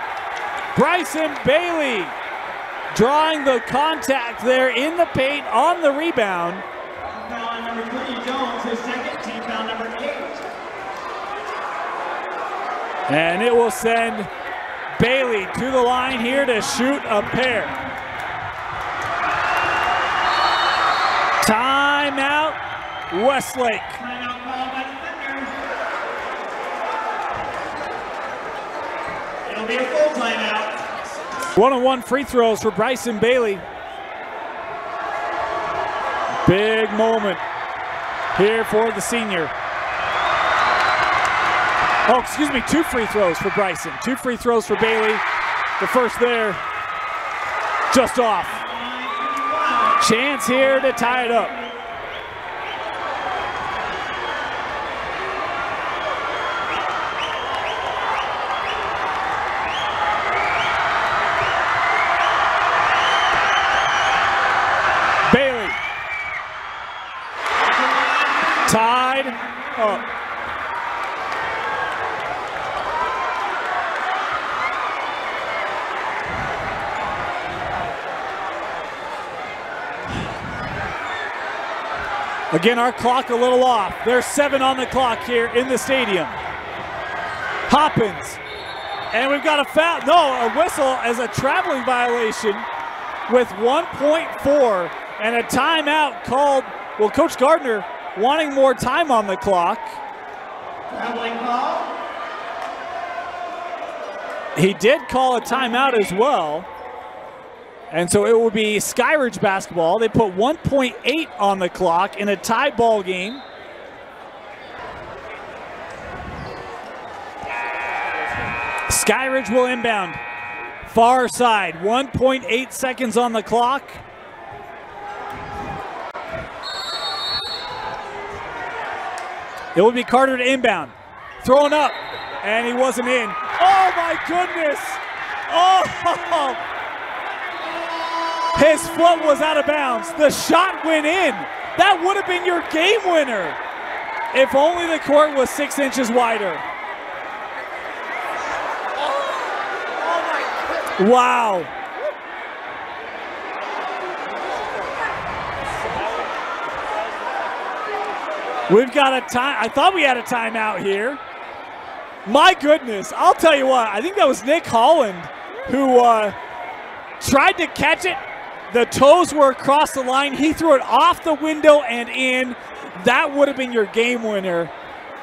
Bryson Bailey drawing the contact there in the paint on the rebound. Foul on number 20, Jones, his second, team foul number 8. And it will send Bailey to the line here to shoot a pair. Timeout, Westlake. Timeout called by the Thunder. It'll be a full timeout. One-on-one free throws for Bryson Bailey. Big moment here for the senior. Oh, excuse me, 2 free throws for Bryson. 2 free throws for Bailey. The first there, just off. Chance here to tie it up. Bailey. Tied up. Again, our clock a little off. There's 7 on the clock here in the stadium. Hopkins. And we've got a foul. No, a whistle as a traveling violation with 1.4 and a timeout called. Well, Coach Gardner wanting more time on the clock. Traveling call. He did call a timeout as well. And so it will be Skyridge basketball. They put 1.8 on the clock in a tie ball game. Skyridge will inbound. Far side, 1.8 seconds on the clock. It will be Carter to inbound. Throwing up, and he wasn't in. Oh my goodness! Oh! His foot was out of bounds. The shot went in. That would have been your game winner if only the court was 6 inches wider. Wow. We've got a time. I thought we had a timeout here. My goodness. I'll tell you what. I think that was Nick Holland who tried to catch it. The toes were across the line. He threw it off the window and in. That would have been your game winner.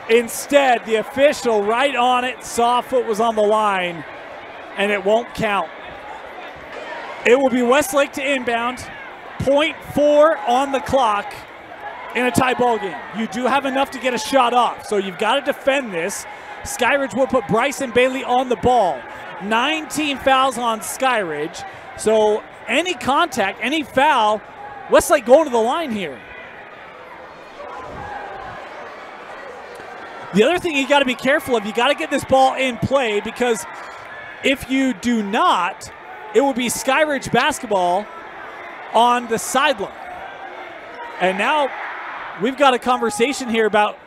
Instead, the official right on it saw foot was on the line, and it won't count. It will be Westlake to inbound. 0.4 on the clock in a tie ball game. You do have enough to get a shot off, so you've got to defend this. Skyridge will put Bryson Bailey on the ball. 19 fouls on Skyridge. So any contact, any foul, Westlake going to the line here. The other thing you got to be careful of, you got to get this ball in play, because if you do not, it will be Skyridge basketball on the sideline. And now we've got a conversation here about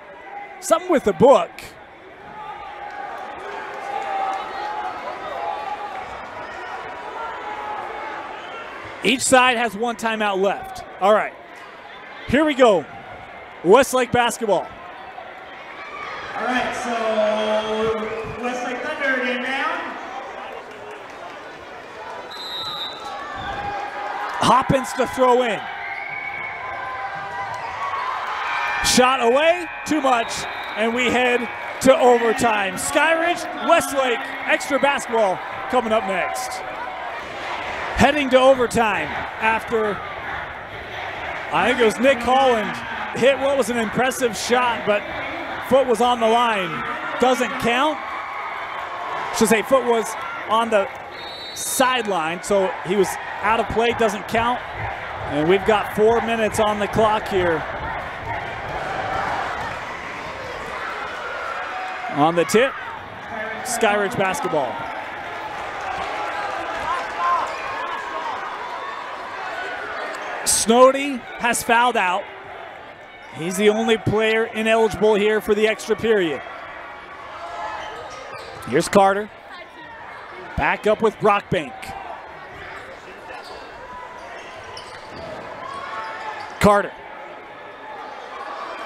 something with the book. Each side has 1 timeout left. All right, here we go. Westlake basketball. All right, so Westlake Thunder inbound. Hopkins to throw in. Shot away, too much, and we head to overtime. Skyridge, Westlake, extra basketball coming up next. Heading to overtime after, I think it was Nick Holland hit what was an impressive shot, but foot was on the line. Doesn't count. should say foot was on the sideline, so he was out of play, doesn't count. And we've got 4 minutes on the clock here. On the tip, Skyridge basketball. Snowdy has fouled out. He's the only player ineligible here for the extra period. Here's Carter. Back up with Brockbank. Carter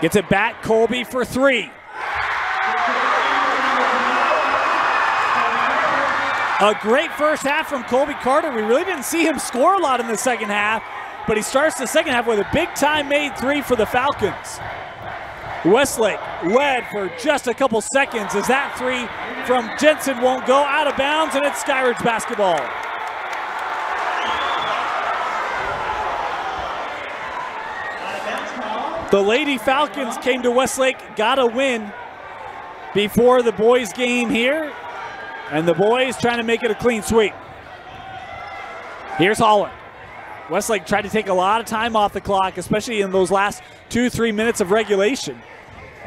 gets it back. Colby for three. A great first half from Colby Carter. We really didn't see him score a lot in the second half, but he starts the second half with a big-time made three for the Falcons. Westlake led for just a couple seconds as that three from Jensen won't go, out of bounds, and it's Skyridge basketball. The Lady Falcons came to Westlake, got a win before the boys' game here, and the boys trying to make it a clean sweep. Here's Holland. Westlake tried to take a lot of time off the clock, especially in those last 2-3 minutes of regulation.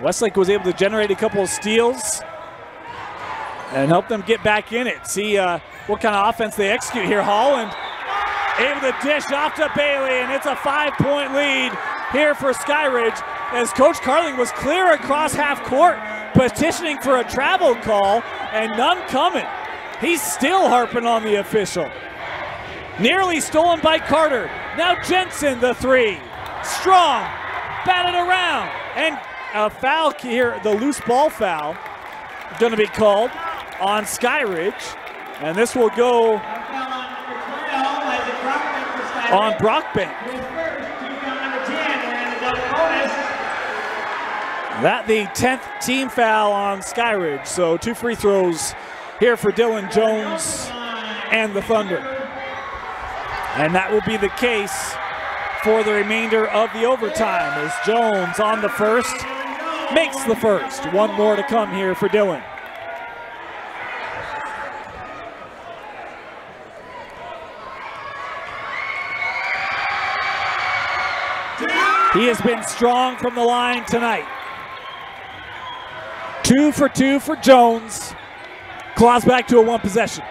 Westlake was able to generate a couple of steals and help them get back in it. See what kind of offense they execute here. Holland able to dish off to Bailey, and it's a 5-point lead here for Skyridge as Coach Carling was clear across half court, petitioning for a travel call, and none coming. He's still harping on the official. Nearly stolen by Carter. Now Jensen, the three. Strong, batted around, and a foul here, the loose ball foul, going to be called on Skyridge, and this will go on Brockbank. That the 10th team foul on Skyridge, so 2 free throws here for Dylan Jones and the Thunder. And that will be the case for the remainder of the overtime as Jones on the first makes the first. One more to come here for Dylan. He has been strong from the line tonight. 2 for 2 for Jones. Claws back to a one possession.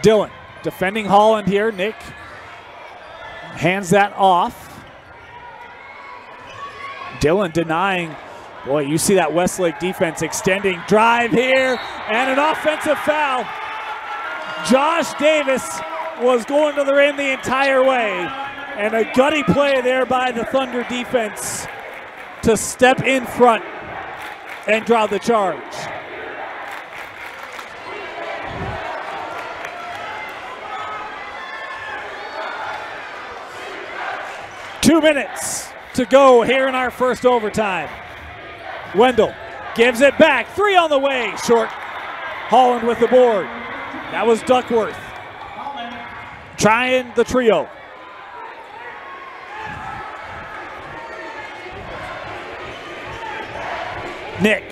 Dylan defending Holland here. Nick hands that off. Dylan denying. Boy, you see that Westlake defense extending. Drive here and an offensive foul. Josh Davis was going to the rim the entire way. And a gutty play there by the Thunder defense to step in front and draw the charge. Two minutes to go here in our first overtime. Wendell gives it back. Three on the way. Short. Holland with the board. That was Duckworth. Trying the trio. Nick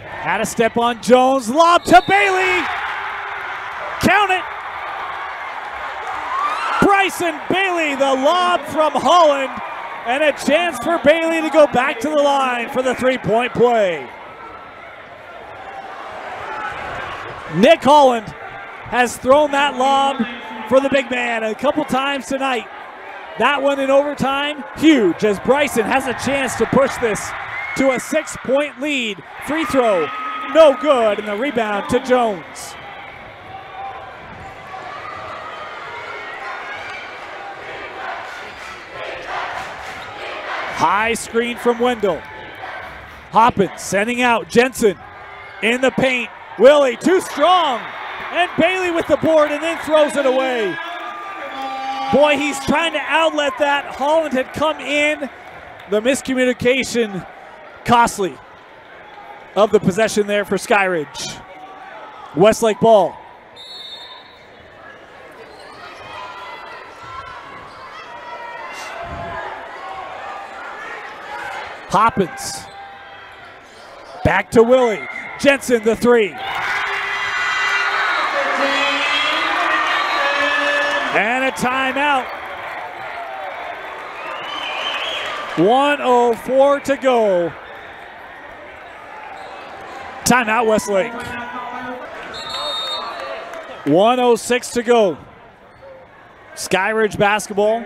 had a step on Jones. Lob to Bailey. Count it. Bryson Bailey, the lob from Holland, and a chance for Bailey to go back to the line for the three-point play. Nick Holland has thrown that lob for the big man a couple times tonight. That one in overtime, huge, as Bryson has a chance to push this to a 6-point lead. Free throw, no good, and the rebound to Jones. High screen from Wendell. Hopkins sending out Jensen in the paint. Willie too strong, and Bailey with the board and then throws it away. Boy, he's trying to outlet that. Holland had come in. The miscommunication costly of the possession there for Skyridge. Westlake ball. Hopkins. Back to Willie. Jensen the three. And a timeout. 1:04 to go. Timeout, Westlake. 1:06 to go. Skyridge basketball.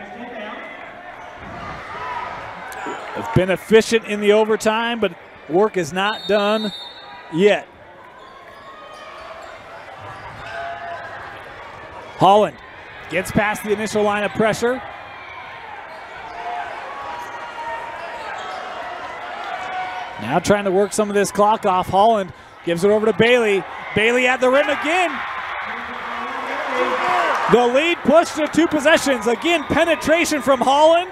Have been efficient in the overtime, but work is not done yet. Holland gets past the initial line of pressure. Now trying to work some of this clock off. Holland gives it over to Bailey. Bailey at the rim again. The lead pushed to 2 possessions. Again, penetration from Holland.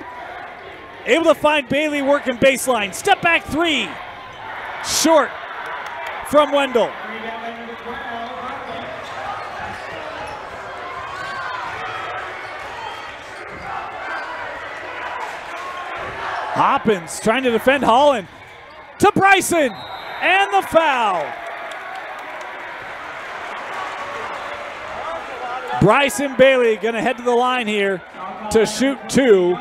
Able to find Bailey working baseline. Step back 3. Short from Wendell. Hopkins trying to defend Holland. To Bryson, and the foul. Bryson Bailey gonna head to the line here to shoot 2.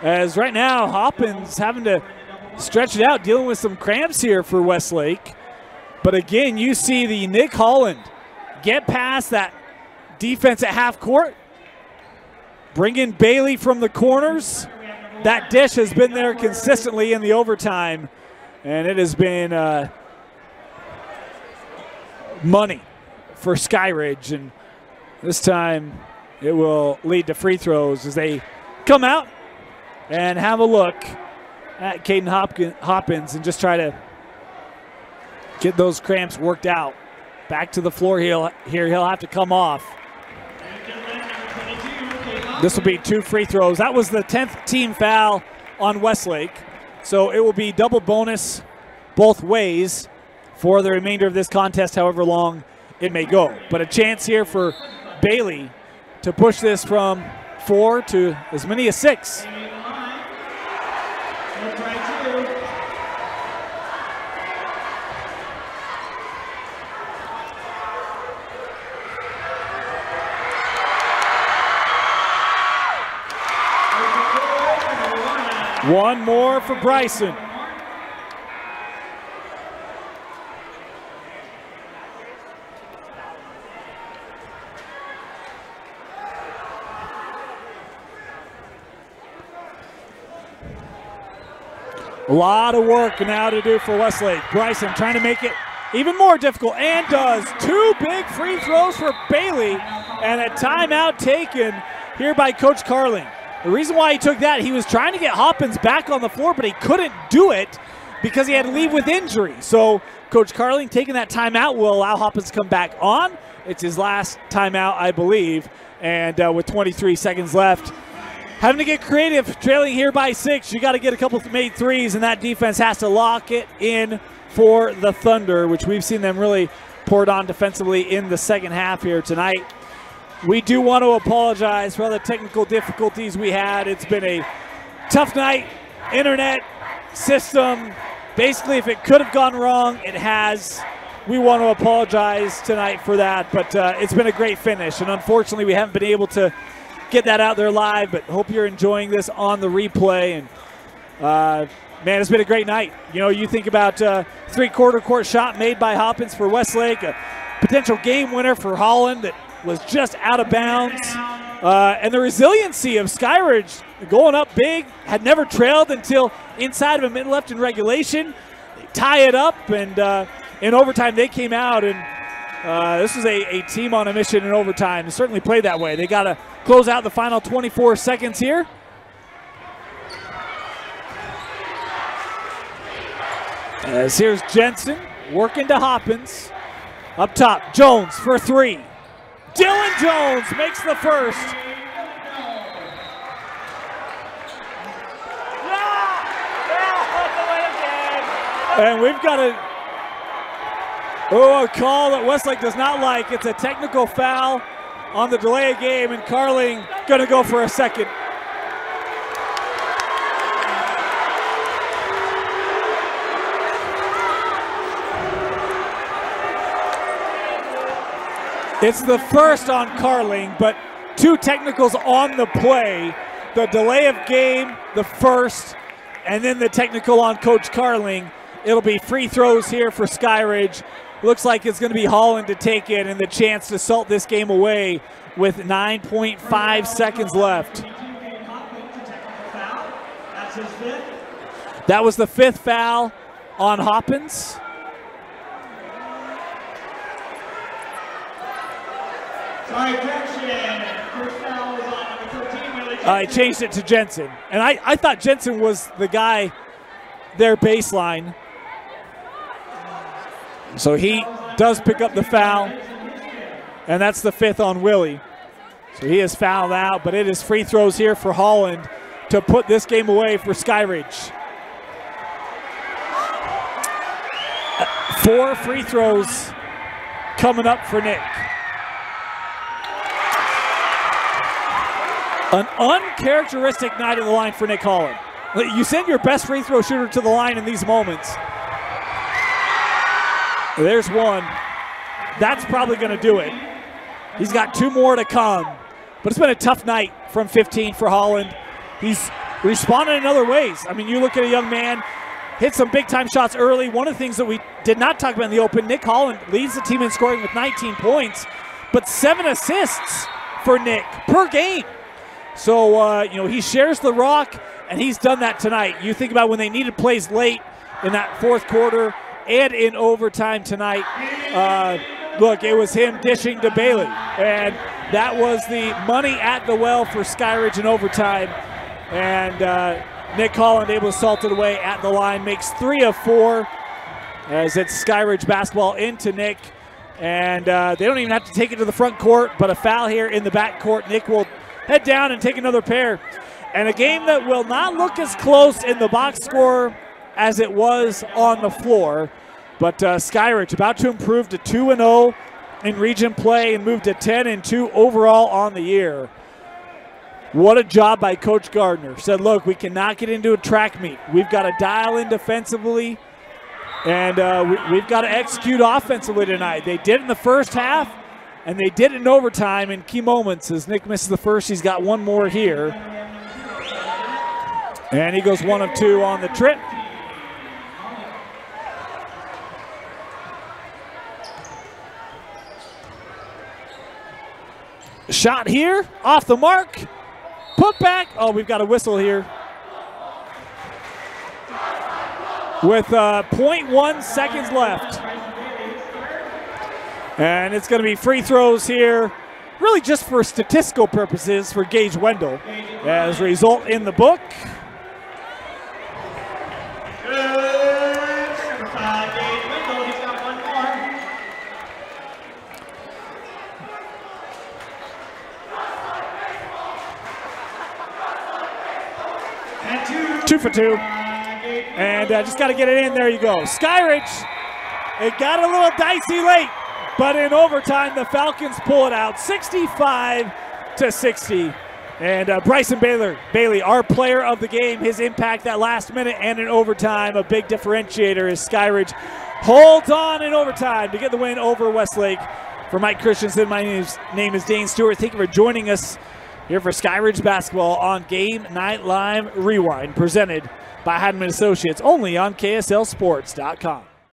As right now, Hopkins having to stretch it out, dealing with some cramps here for Westlake. But again, you see the Nick Holland get past that defense at half court, bring in Bailey from the corners. That dish has been there consistently in the overtime, and it has been money for Skyridge. And this time it will lead to free throws as they come out and have a look at Kaden Hopkins and just try to get those cramps worked out. Back to the floor he'll have to come off. This will be 2 free throws. That was the 10th team foul on Westlake. So it will be double bonus both ways for the remainder of this contest, however long it may go. But a chance here for Bailey to push this from 4 to as many as 6. One more for Bryson. A lot of work now to do for Westlake. Bryson trying to make it even more difficult, and does. 2 big free throws for Bailey, and a timeout taken here by Coach Carling. The reason why he took that, he was trying to get Hopkins back on the floor, but he couldn't do it because he had to leave with injury. So Coach Carling taking that timeout will allow Hopkins to come back on. It's his last timeout, I believe. And with 23 seconds left, having to get creative, trailing here by 6. You got to get a couple made threes, and that defense has to lock it in for the Thunder, which we've seen them really poured on defensively in the second half here tonight. We do want to apologize for all the technical difficulties we had. It's been a tough night. Internet, system, basically if it could have gone wrong, it has. We want to apologize tonight for that, but it's been a great finish. And unfortunately, we haven't been able to get that out there live, but hope you're enjoying this on the replay. And man, it's been a great night. You know, you think about 3/4 court shot made by Hopkins for Westlake, a potential game winner for Holland that was just out of bounds. And the resiliency of Skyridge going up big, had never trailed until inside of a minute left in regulation. They tie it up, and in overtime they came out, and this was a team on a mission in overtime. It certainly played that way. They got to close out the final 24 seconds here. As here's Jensen working to Hopkins. Up top, Jones for 3. Dylan Jones makes the first. And we've got a call that Westlake does not like. It's a technical foul on the delay of game, and Carling going to go for a second. It's the first on Carling, but 2 technicals on the play. The delay of game, the first, and then the technical on Coach Carling. It'll be free throws here for Skyridge. Looks like it's going to be Holland to take it and the chance to salt this game away with 9.5 seconds left. That was the 5th foul on Hopkins. Sorry, correction. First foul was on number 13. I changed it to Jensen. And I thought Jensen was the guy there baseline. So he does pick up the foul. And that's the 5th on Willie. So he is fouled out, but it is free throws here for Holland to put this game away for Skyridge. 4 free throws coming up for Nick. An uncharacteristic night of the line for Nick Holland. You send your best free throw shooter to the line in these moments. There's one. That's probably going to do it. He's got 2 more to come. But it's been a tough night from 15 for Holland. He's responded in other ways. I mean, you look at a young man, hit some big-time shots early. One of the things that we did not talk about in the open, Nick Holland leads the team in scoring with 19 points, but 7 assists for Nick per game. So, he shares the rock, and he's done that tonight. You think about when they needed plays late in that 4th quarter and in overtime tonight. Look, it was him dishing to Bailey, and that was the money at the well for Skyridge in overtime. And Nick Holland able to salt it away at the line, makes 3 of 4 as it's Skyridge basketball into Nick. And they don't even have to take it to the front court, but a foul here in the back court. Nick will head down and take another pair. And a game that will not look as close in the box score as it was on the floor. But Skyridge about to improve to 2-0 in region play and move to 10-2 overall on the year. What a job by Coach Gardner. Said, look, we cannot get into a track meet. We've got to dial in defensively, and we've got to execute offensively tonight. They did in the first half, and they did it in overtime in key moments. As Nick misses the first, he's got 1 more here. And he goes 1 of 2 on the trip. Shot here, off the mark, put back. Oh, we've got a whistle here. With 0.1 seconds left. And it's going to be free throws here, really just for statistical purposes for Gage Wendell. As a result in the book. Number 5, Gage Wendell. He's got 1 more. And 2 for 2. And just got to get it in. There you go. Skyridge, it got a little dicey late, but in overtime, the Falcons pull it out 65-60. And Bryson Bailey, our player of the game, his impact that last minute and in overtime, a big differentiator as Skyridge holds on in overtime to get the win over Westlake. For Mike Christensen, my name is Dane Stewart. Thank you for joining us here for Skyridge basketball on Game Night Live Rewind, presented by Hadman Associates, only on KSLSports.com.